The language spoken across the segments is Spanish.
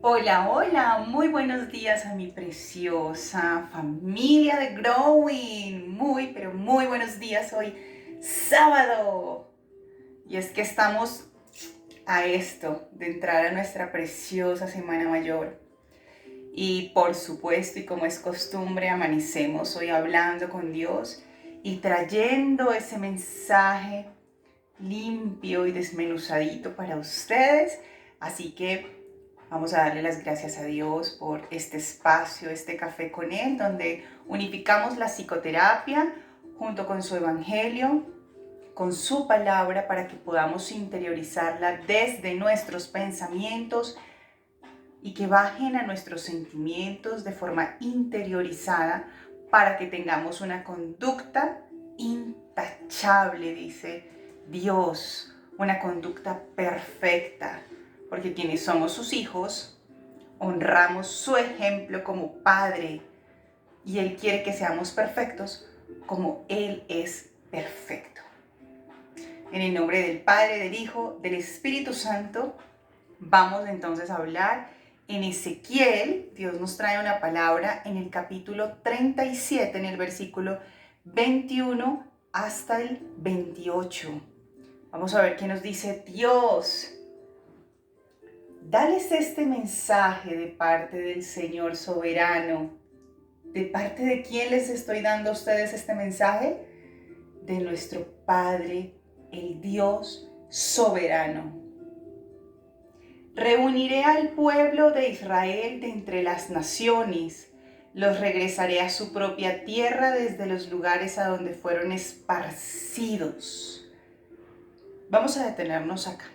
Hola, hola, muy buenos días a mi preciosa familia de Growing. Pero muy buenos días hoy, sábado. Y es que estamos a esto de entrar a nuestra preciosa Semana Mayor. Y por supuesto, y como es costumbre, amanecemos hoy hablando con Dios y trayendo ese mensaje limpio y desmenuzadito para ustedes. Así que vamos a darle las gracias a Dios por este espacio, este café con Él, donde unificamos la psicoterapia junto con su evangelio, con su palabra, para que podamos interiorizarla desde nuestros pensamientos y que bajen a nuestros sentimientos de forma interiorizada para que tengamos una conducta intachable, dice Dios, una conducta perfecta, porque quienes somos sus hijos, honramos su ejemplo como Padre y Él quiere que seamos perfectos como Él es perfecto. En el nombre del Padre, del Hijo, del Espíritu Santo, vamos entonces a hablar en Ezequiel. Dios nos trae una palabra en el capítulo 37, en el versículo 21 hasta el 28. Vamos a ver qué nos dice Dios. Dales este mensaje de parte del Señor soberano. ¿De parte de quién les estoy dando a ustedes este mensaje? De nuestro Padre, el Dios soberano. Reuniré al pueblo de Israel de entre las naciones, los regresaré a su propia tierra desde los lugares a donde fueron esparcidos. Vamos a detenernos acá.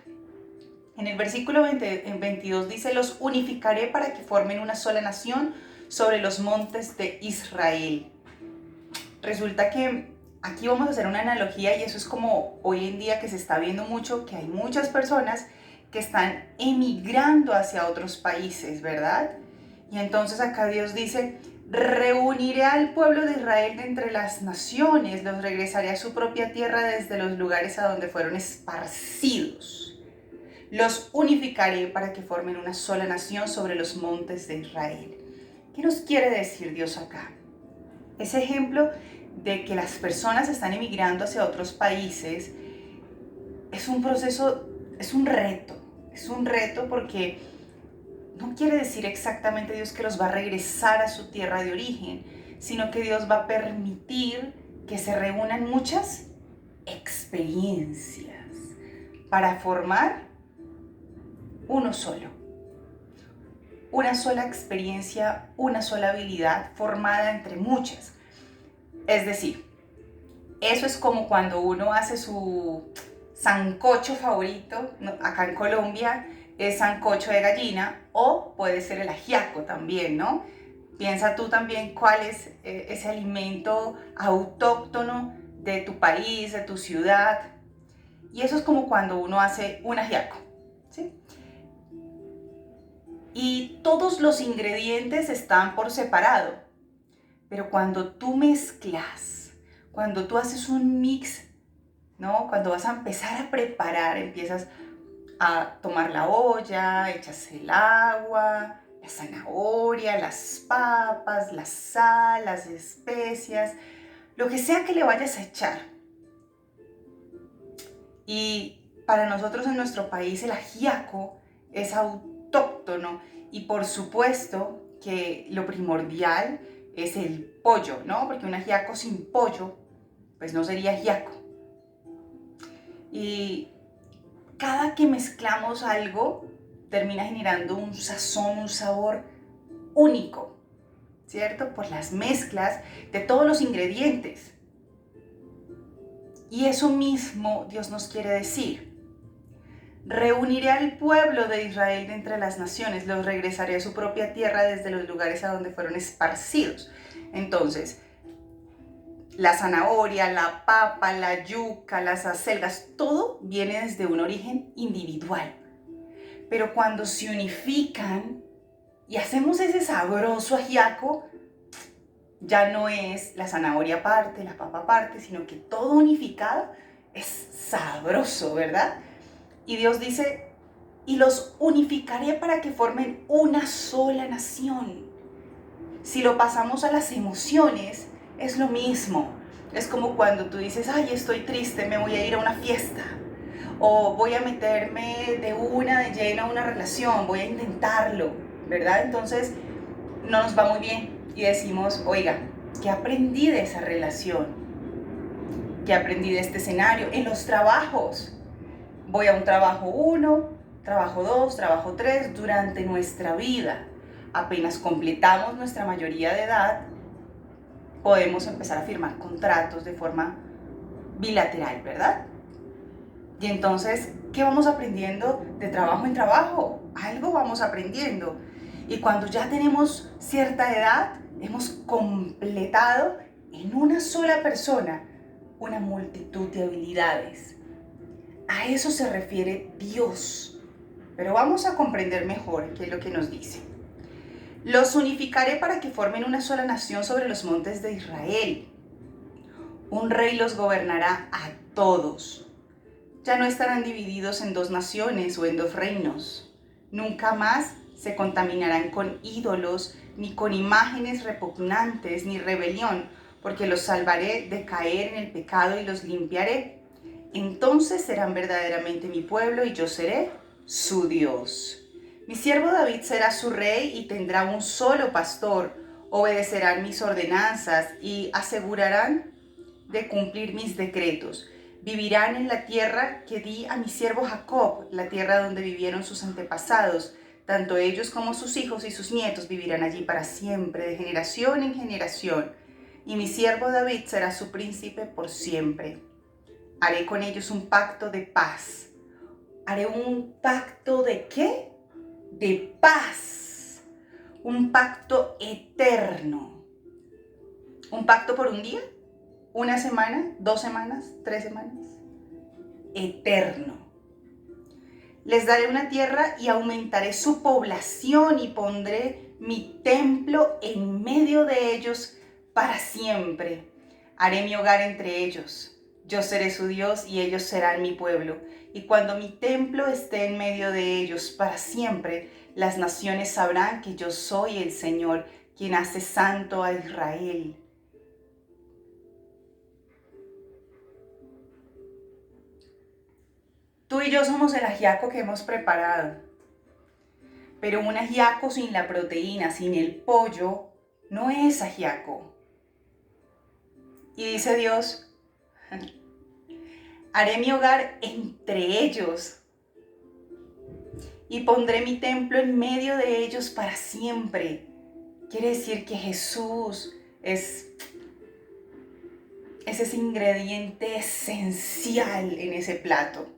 En el versículo 22 dice, los unificaré para que formen una sola nación sobre los montes de Israel. Resulta que aquí vamos a hacer una analogía y eso es como hoy en día que se está viendo mucho, que hay muchas personas que están emigrando hacia otros países, ¿verdad? Y entonces acá Dios dice, reuniré al pueblo de Israel de entre las naciones, los regresaré a su propia tierra desde los lugares a donde fueron esparcidos. Los unificaré para que formen una sola nación sobre los montes de Israel. ¿Qué nos quiere decir Dios acá? Ese ejemplo de que las personas están emigrando hacia otros países es un proceso, es un reto porque no quiere decir exactamente Dios que los va a regresar a su tierra de origen, sino que Dios va a permitir que se reúnan muchas experiencias para formar uno solo. Una sola experiencia, una sola habilidad formada entre muchas. Es decir, eso es como cuando uno hace su sancocho favorito, ¿no? Acá en Colombia es sancocho de gallina o puede ser el ajiaco también, ¿no? Piensa tú también cuál es ese alimento autóctono de tu país, de tu ciudad. Y eso es como cuando uno hace un ajiaco, ¿sí? Y todos los ingredientes están por separado, pero cuando tú mezclas, cuando tú haces un mix, ¿no? Cuando vas a empezar a preparar, empiezas a tomar la olla, echas el agua, la zanahoria, las papas, la sal, las especias, lo que sea que le vayas a echar. Y para nosotros en nuestro país el ajiaco es autóctono y por supuesto que lo primordial es el pollo, ¿no? Porque un ajiaco sin pollo, pues no sería ajiaco. Y cada que mezclamos algo, termina generando un sazón, un sabor único, ¿cierto? Por las mezclas de todos los ingredientes. Y eso mismo Dios nos quiere decir. Reuniré al pueblo de Israel de entre las naciones, los regresaré a su propia tierra desde los lugares a donde fueron esparcidos. Entonces, la zanahoria, la papa, la yuca, las acelgas, todo viene desde un origen individual. Pero cuando se unifican y hacemos ese sabroso ajiaco, ya no es la zanahoria aparte, la papa aparte, sino que todo unificado es sabroso, ¿verdad? Y Dios dice, y los unificaré para que formen una sola nación. Si lo pasamos a las emociones, es lo mismo. Es como cuando tú dices, ay, estoy triste, me voy a ir a una fiesta. O voy a meterme de lleno a una relación, voy a intentarlo, ¿verdad? Entonces no nos va muy bien y decimos, oiga, ¿qué aprendí de esa relación? ¿Qué aprendí de este escenario? En los trabajos. Voy a un trabajo 1, trabajo 2, trabajo 3 durante nuestra vida. Apenas completamos nuestra mayoría de edad, podemos empezar a firmar contratos de forma bilateral, ¿verdad? Y entonces, ¿qué vamos aprendiendo de trabajo en trabajo? Algo vamos aprendiendo. Y cuando ya tenemos cierta edad, hemos completado en una sola persona una multitud de habilidades. A eso se refiere Dios. Pero vamos a comprender mejor qué es lo que nos dice. Los unificaré para que formen una sola nación sobre los montes de Israel. Un rey los gobernará a todos. Ya no estarán divididos en 2 naciones o en 2 reinos. Nunca más se contaminarán con ídolos, ni con imágenes repugnantes, ni rebelión, porque los salvaré de caer en el pecado y los limpiaré. Entonces serán verdaderamente mi pueblo y yo seré su Dios. Mi siervo David será su rey y tendrá un solo pastor. Obedecerán mis ordenanzas y asegurarán de cumplir mis decretos. Vivirán en la tierra que di a mi siervo Jacob, la tierra donde vivieron sus antepasados. Tanto ellos como sus hijos y sus nietos vivirán allí para siempre, de generación en generación. Y mi siervo David será su príncipe por siempre. Haré con ellos un pacto de paz. ¿Haré un pacto de qué? De paz. Un pacto eterno. ¿Un pacto por un día? ¿Una semana? ¿2 semanas? ¿3 semanas? Eterno. Les daré una tierra y aumentaré su población y pondré mi templo en medio de ellos para siempre. Haré mi hogar entre ellos. Yo seré su Dios y ellos serán mi pueblo. Y cuando mi templo esté en medio de ellos para siempre, las naciones sabrán que yo soy el Señor, quien hace santo a Israel. Tú y yo somos el ajiaco que hemos preparado, pero un ajiaco sin la proteína, sin el pollo, no es ajiaco. Y dice Dios, haré mi hogar entre ellos y pondré mi templo en medio de ellos para siempre. Quiere decir que Jesús es ese ingrediente esencial en ese plato.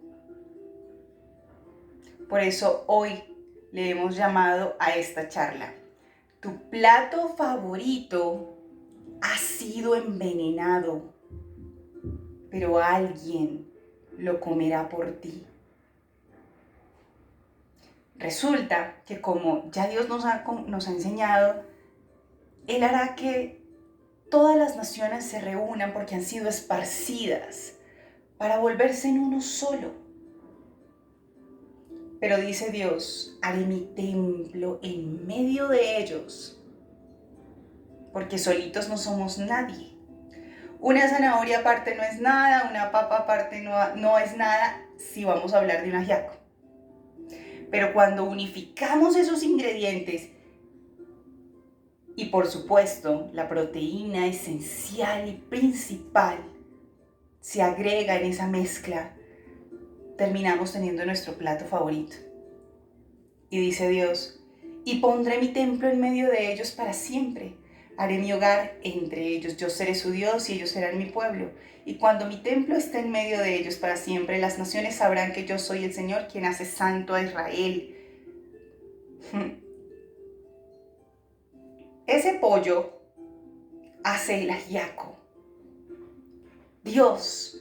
Por eso hoy le hemos llamado a esta charla: tu plato favorito ha sido envenenado, pero alguien lo comerá por ti. Resulta que como ya Dios nos ha enseñado, Él hará que todas las naciones se reúnan porque han sido esparcidas para volverse en uno solo. Pero dice Dios, haré mi templo en medio de ellos, porque solitos no somos nadie. Una zanahoria aparte no es nada, una papa aparte no es nada si vamos a hablar de un ajiaco. Pero cuando unificamos esos ingredientes y por supuesto la proteína esencial y principal se agrega en esa mezcla, terminamos teniendo nuestro plato favorito. Y dice Dios, y pondré mi templo en medio de ellos para siempre. Haré mi hogar entre ellos, yo seré su Dios y ellos serán mi pueblo. Y cuando mi templo esté en medio de ellos para siempre, las naciones sabrán que yo soy el Señor, quien hace santo a Israel. Ese pollo hace el ajiaco. Dios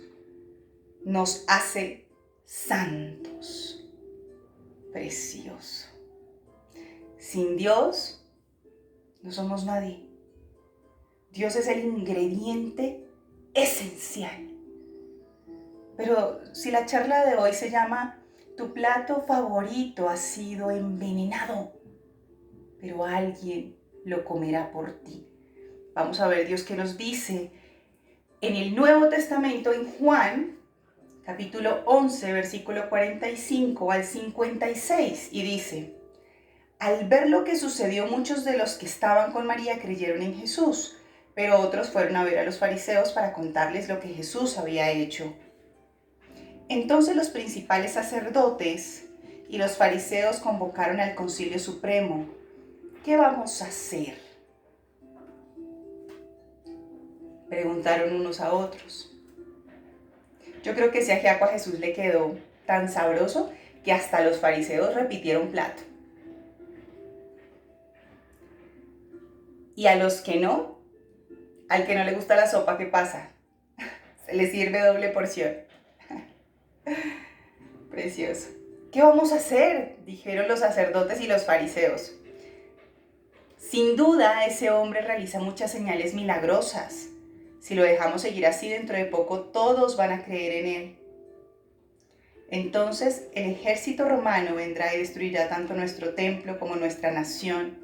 nos hace santos. Precioso. Sin Dios no somos nadie. Dios es el ingrediente esencial. Pero si la charla de hoy se llama Tu plato favorito ha sido envenenado, pero alguien lo comerá por ti. Vamos a ver Dios qué nos dice en el Nuevo Testamento, en Juan, capítulo 11, versículo 45 al 56, y dice: al ver lo que sucedió, muchos de los que estaban con María creyeron en Jesús, pero otros fueron a ver a los fariseos para contarles lo que Jesús había hecho. Entonces los principales sacerdotes y los fariseos convocaron al Concilio Supremo. ¿Qué vamos a hacer?, preguntaron unos a otros. Yo creo que ese ajiaco a Jesús le quedó tan sabroso que hasta los fariseos repitieron plato. Y a los que no, al que no le gusta la sopa, ¿qué pasa? Se le sirve doble porción. Precioso. ¿Qué vamos a hacer?, dijeron los sacerdotes y los fariseos. Sin duda, ese hombre realiza muchas señales milagrosas. Si lo dejamos seguir así, dentro de poco todos van a creer en él. Entonces el ejército romano vendrá y destruirá tanto nuestro templo como nuestra nación.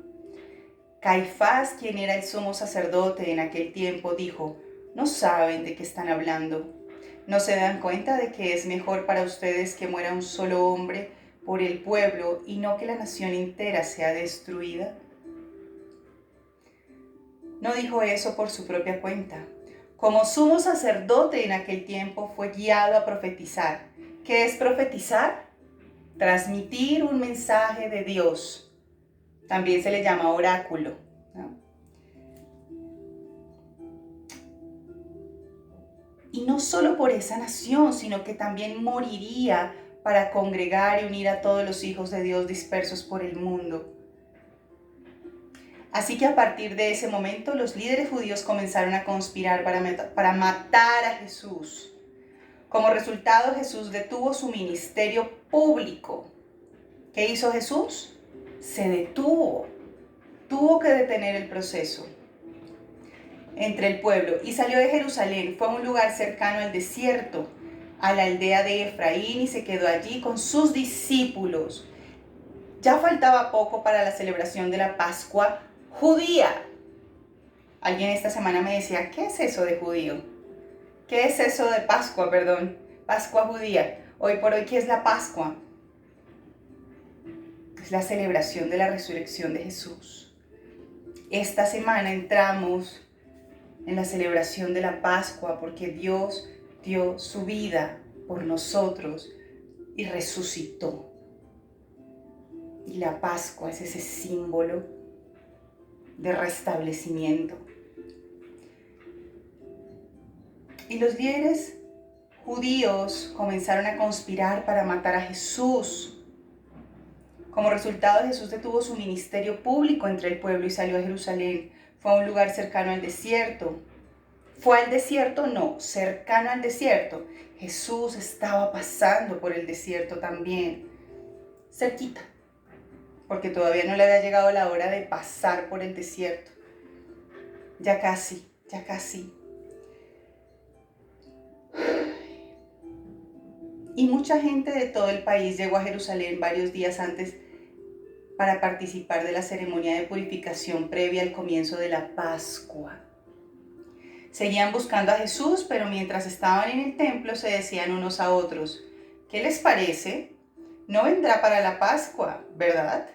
Caifás, quien era el sumo sacerdote en aquel tiempo, dijo: no saben de qué están hablando. ¿No se dan cuenta de que es mejor para ustedes que muera un solo hombre por el pueblo y no que la nación entera sea destruida? No dijo eso por su propia cuenta. Como sumo sacerdote en aquel tiempo fue guiado a profetizar. ¿Qué es profetizar? Transmitir un mensaje de Dios. También se le llama oráculo, ¿no? Y no solo por esa nación, sino que también moriría para congregar y unir a todos los hijos de Dios dispersos por el mundo. Así que a partir de ese momento, los líderes judíos comenzaron a conspirar para matar a Jesús. Como resultado, Jesús detuvo su ministerio público. ¿Qué hizo Jesús? Se detuvo. Tuvo que detener el proceso entre el pueblo y salió de Jerusalén. Fue a un lugar cercano al desierto, a la aldea de Efraín, y se quedó allí con sus discípulos. Ya faltaba poco para la celebración de la Pascua judía. Alguien esta semana me decía: ¿qué es eso de judío? ¿Qué es eso de Pascua, perdón? Pascua judía. Hoy por hoy, ¿qué es la Pascua? Es la celebración de la resurrección de Jesús. Esta semana entramos en la celebración de la Pascua porque Dios dio su vida por nosotros y resucitó. Y la Pascua es ese símbolo de restablecimiento. Y los líderes judíos comenzaron a conspirar para matar a Jesús. Como resultado, Jesús detuvo su ministerio público entre el pueblo y salió a Jerusalén. Fue a un lugar cercano al desierto. ¿Fue al desierto? No, cercano al desierto. Jesús estaba pasando por el desierto también, cerquita, porque todavía no le había llegado la hora de pasar por el desierto. Ya casi, ya casi. Y mucha gente de todo el país llegó a Jerusalén varios días antes para participar de la ceremonia de purificación previa al comienzo de la Pascua. Seguían buscando a Jesús, pero mientras estaban en el templo se decían unos a otros: ¿qué les parece? No vendrá para la Pascua, ¿verdad?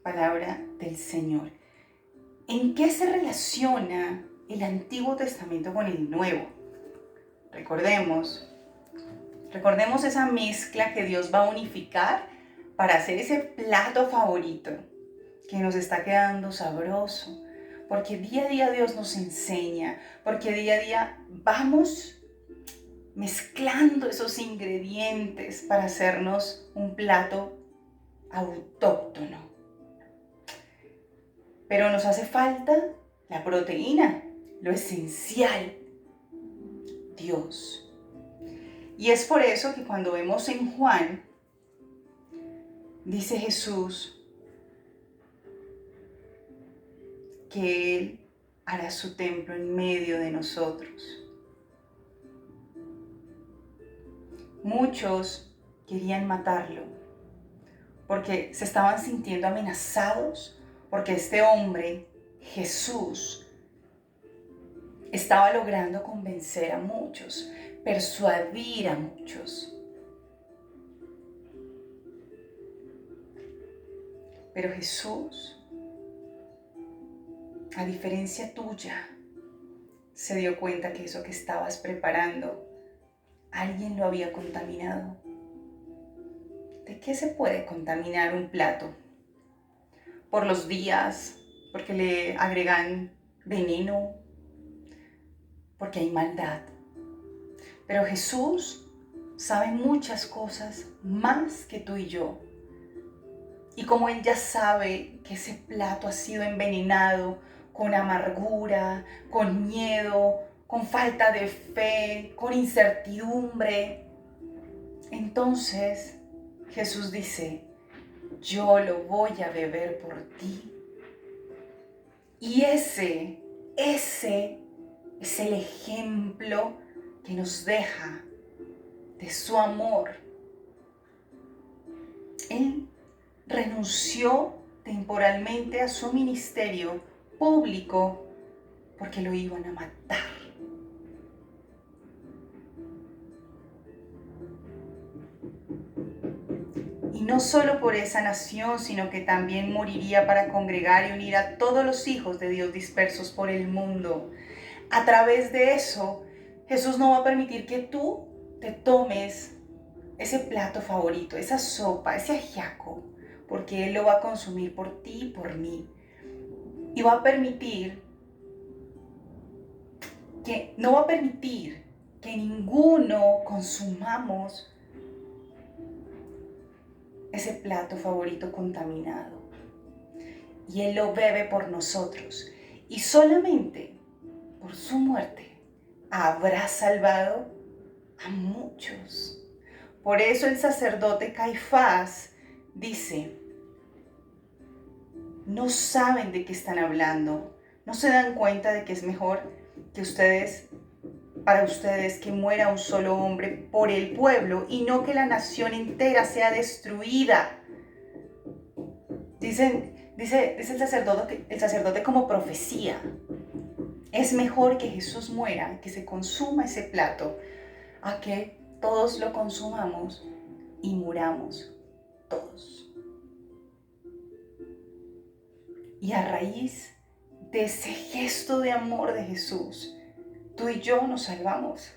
Palabra del Señor. ¿En qué se relaciona el Antiguo Testamento con el Nuevo? Recordemos esa mezcla que Dios va a unificar para hacer ese plato favorito que nos está quedando sabroso, porque día a día Dios nos enseña, porque día a día vamos mezclando esos ingredientes para hacernos un plato autóctono. Pero nos hace falta la proteína, lo esencial, Dios. Y es por eso que cuando vemos en Juan, dice Jesús que Él hará su templo en medio de nosotros. Muchos querían matarlo porque se estaban sintiendo amenazados, porque este hombre, Jesús, estaba logrando convencer a muchos, persuadir a muchos. Pero Jesús, a diferencia tuya, se dio cuenta que eso que estabas preparando, alguien lo había contaminado. ¿De qué se puede contaminar un plato? Por los días, porque le agregan veneno, porque hay maldad. Pero Jesús sabe muchas cosas más que tú y yo. Y como Él ya sabe que ese plato ha sido envenenado con amargura, con miedo, con falta de fe, con incertidumbre, entonces Jesús dice, yo lo voy a beber por ti. Y ese es el ejemplo que nos deja de su amor. Él renunció temporalmente a su ministerio público porque lo iban a matar. Y no solo por esa nación, sino que también moriría para congregar y unir a todos los hijos de Dios dispersos por el mundo. A través de eso, Jesús no va a permitir que tú te tomes ese plato favorito, esa sopa, ese ajiaco, porque Él lo va a consumir por ti y por mí. Y no va a permitir que ninguno consumamos ese plato favorito contaminado. Y Él lo bebe por nosotros. Y solamente por su muerte habrá salvado a muchos. Por eso el sacerdote Caifás dice, no saben de qué están hablando, no se dan cuenta de que es mejor para ustedes que muera un solo hombre por el pueblo y no que la nación entera sea destruida. Dice el sacerdote como profecía. Es mejor que Jesús muera, que se consuma ese plato, a que todos lo consumamos y muramos todos. Y a raíz de ese gesto de amor de Jesús, tú y yo nos salvamos.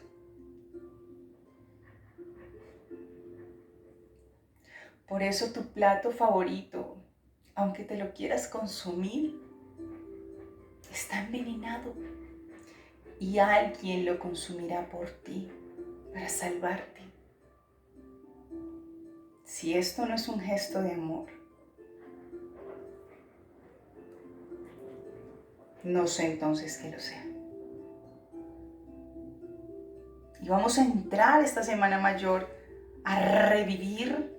Por eso tu plato favorito, aunque te lo quieras consumir, está envenenado y alguien lo consumirá por ti para salvarte. Si esto no es un gesto de amor, no sé entonces qué lo sea. Y vamos a entrar esta Semana Mayor a revivir,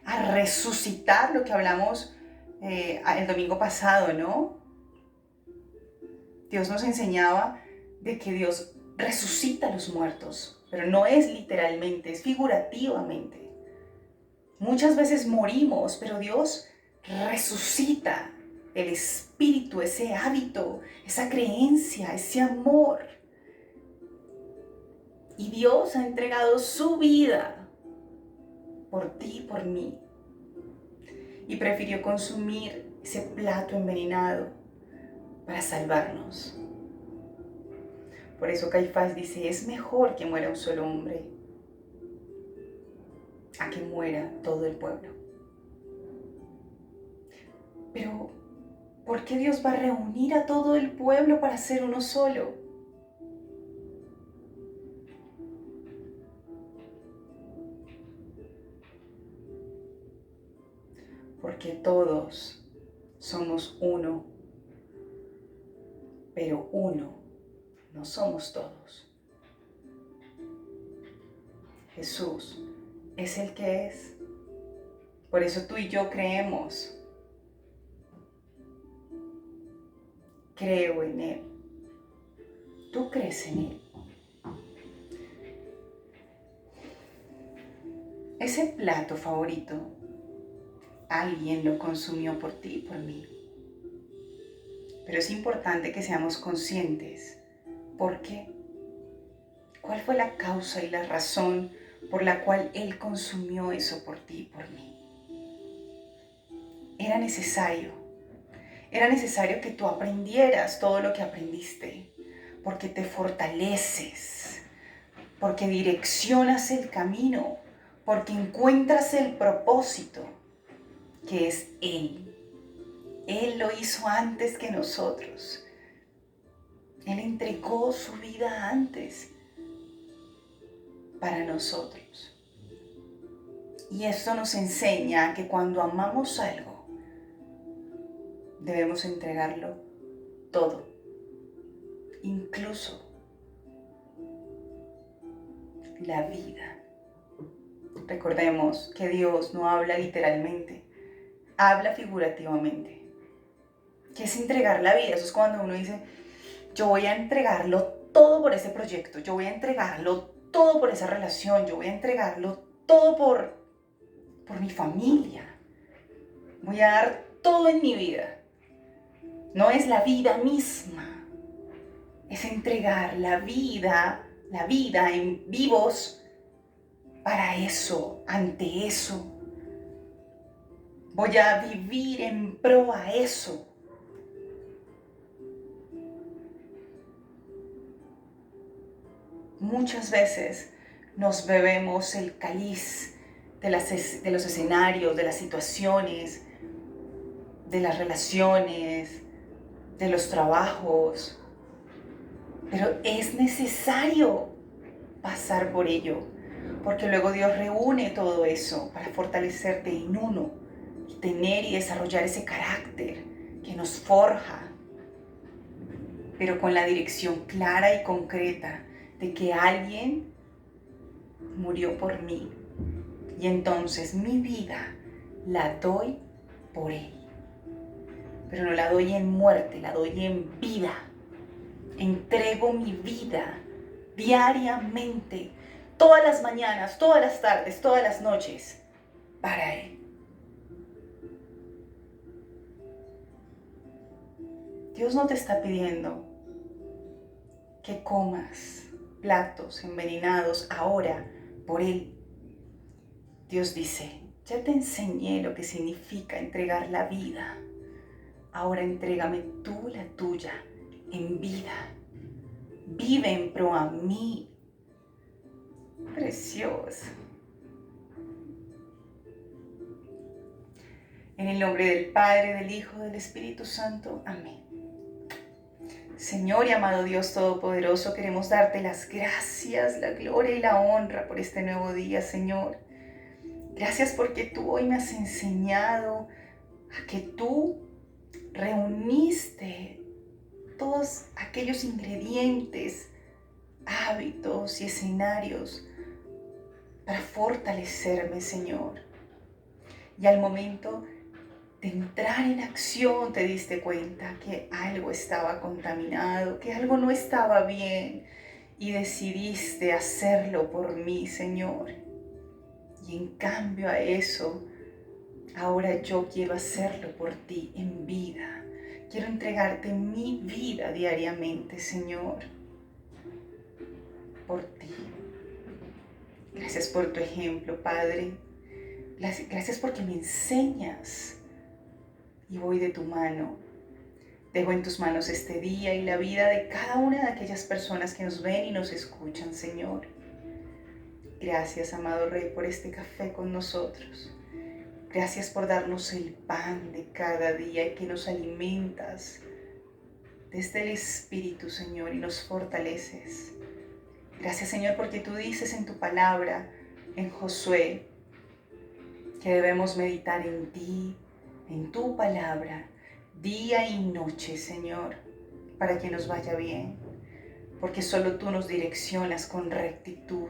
a resucitar lo que hablamos el domingo pasado, ¿no? Dios nos enseñaba de que Dios resucita a los muertos, pero no es literalmente, es figurativamente. Muchas veces morimos, pero Dios resucita el espíritu, ese hábito, esa creencia, ese amor. Y Dios ha entregado su vida por ti y por mí. Y prefirió consumir ese plato envenenado para salvarnos. Por eso Caifás dice, es mejor que muera un solo hombre a que muera todo el pueblo. Pero, ¿por qué Dios va a reunir a todo el pueblo para ser uno solo? Porque todos somos uno, pero uno no somos todos. Jesús es el que es. Por eso tú y yo creemos. Creo en Él. Tú crees en Él. Ese plato favorito, alguien lo consumió por ti y por mí. Pero es importante que seamos conscientes. ¿Por qué? ¿Cuál fue la causa y la razón por la cual Él consumió eso por ti y por mí? Era necesario. Era necesario que tú aprendieras todo lo que aprendiste, porque te fortaleces, porque direccionas el camino, porque encuentras el propósito, que es Él. Él lo hizo antes que nosotros. Él entregó su vida antes para nosotros. Y esto nos enseña que cuando amamos algo, debemos entregarlo todo, incluso la vida. Recordemos que Dios no habla literalmente, habla figurativamente. ¿Qué es entregar la vida? Eso es cuando uno dice, yo voy a entregarlo todo por ese proyecto, yo voy a entregarlo todo por esa relación, yo voy a entregarlo todo por mi familia. Voy a dar todo en mi vida. No es la vida misma, es entregar la vida en vivos para eso, ante eso. Voy a vivir en pro a eso. Muchas veces nos bebemos el cáliz de los escenarios, de las situaciones, de las relaciones, de los trabajos, pero es necesario pasar por ello, porque luego Dios reúne todo eso para fortalecerte en uno y tener y desarrollar ese carácter que nos forja, pero con la dirección clara y concreta de que alguien murió por mí y entonces mi vida la doy por Él. Pero no la doy en muerte, la doy en vida. Entrego mi vida diariamente, todas las mañanas, todas las tardes, todas las noches, para Él. Dios no te está pidiendo que comas platos envenenados ahora por Él. Dios dice, ya te enseñé lo que significa entregar la vida. Ahora entrégame tú la tuya en vida. Vive en pro a mí. Precioso. En el nombre del Padre, del Hijo, del Espíritu Santo. Amén. Señor y amado Dios Todopoderoso, queremos darte las gracias, la gloria y la honra por este nuevo día, Señor. Gracias porque tú hoy me has enseñado a que tú reuniste todos aquellos ingredientes, hábitos y escenarios para fortalecerme, Señor. Y al momento de entrar en acción te diste cuenta que algo estaba contaminado, que algo no estaba bien y decidiste hacerlo por mí, Señor. Y en cambio a eso, ahora yo quiero hacerlo por ti en vida. Quiero entregarte mi vida diariamente, Señor, por ti. Gracias por tu ejemplo, Padre. Gracias porque me enseñas y voy de tu mano. Dejo en tus manos este día y la vida de cada una de aquellas personas que nos ven y nos escuchan, Señor. Gracias, amado Rey, por este café con nosotros. Gracias por darnos el pan de cada día y que nos alimentas desde el Espíritu, Señor, y nos fortaleces. Gracias, Señor, porque tú dices en tu palabra, en Josué, que debemos meditar en ti, en tu palabra, día y noche, Señor, para que nos vaya bien, porque solo tú nos direccionas con rectitud,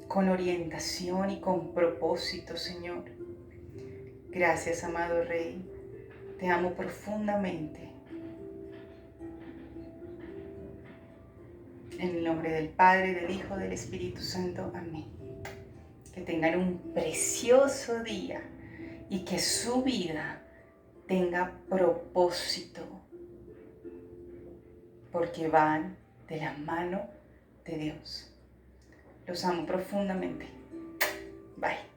con orientación y con propósito, Señor. Gracias, amado Rey, te amo profundamente. En el nombre del Padre, del Hijo, del Espíritu Santo. Amén. Que que tengan un precioso día y que su vida tenga propósito, porque van de la mano de Dios. Los amo profundamente. Bye.